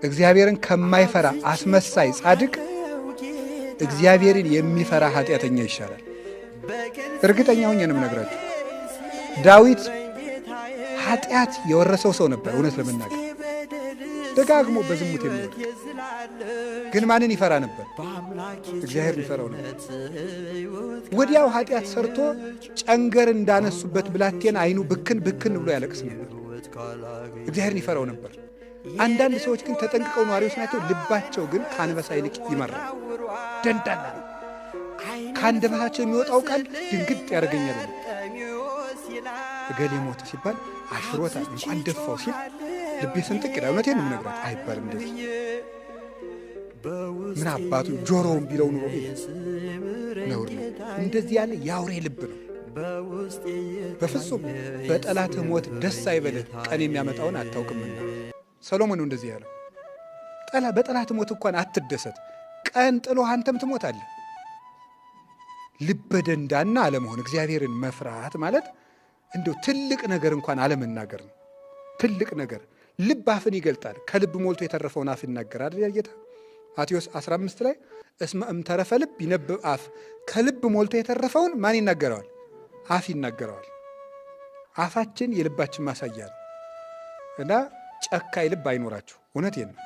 እግዚአብሔርን ከማይፈራ አስመሳይ ጻድቅ እግዚአብሔርን የሚፈራ ኃጢአተኛ ይሻላል። እርግጠኛ ሆኜ ነው የምነግራችሁ። ዳዊት ኃጢአት የወረሰው ሰው ነበር። እውነት ለመናገር ደጋግሞ በዝሙት የሚወድቅ ግን ማንን ይፈራ ነበር? እግዚአብሔርን ይፈራው ነበር። ወዲያው ኃጢአት ሰርቶ ጨንገር እንዳነሱበት ብላቴና አይኑ ብክን ብክን ብሎ ያለቅስ ነበር። እግዚአብሔርን ይፈራው ነበር። አንዳንድ ሰዎች ግን ተጠንቅቀው ነዋሪዎች ናቸው። ልባቸው ግን ከአንበሳ ይልቅ ይመራል፣ ደንዳና ነው። ከአንደበታቸው የሚወጣው ቃል ድንግጥ ያደርገኛል። እገሌ ሞተ ሲባል አሽሮታል እንኳን ደፋው ሲል ልቤ ስንጥቅ ይላል። እውነቴን ነው የምነግራት። አይባልም እንደዚህ። ምን አባቱ ጆሮውን ቢለው ኑሮ ነውር ነው። እንደዚህ ያለ የአውሬ ልብ ነው። በፍጹም በጠላትህ ሞት ደስ አይበልህ፣ ቀን የሚያመጣውን አታውቅምና። ሰሎሞን ነው እንደዚህ ያለው። በጠላት ሞት እንኳን አትደሰት፣ ቀን ጥሎ አንተም ትሞታለህ። ልበ ደንዳና አለመሆን፣ እግዚአብሔርን መፍራት ማለት እንደው ትልቅ ነገር እንኳን አለመናገር ነው። ትልቅ ነገር ልብ አፍን ይገልጣል። ከልብ ሞልቶ የተረፈውን አፍ ይናገራል ጌታ። ማቴዎስ 15 ላይ እስመ እምተረፈ ልብ ይነብብ አፍ። ከልብ ሞልቶ የተረፈውን ማን ይናገረዋል? አፍ ይናገረዋል። አፋችን የልባችን ማሳያ ነው እና ጨካኝ ልብ አይኖራችሁ። እውነቴን ነው።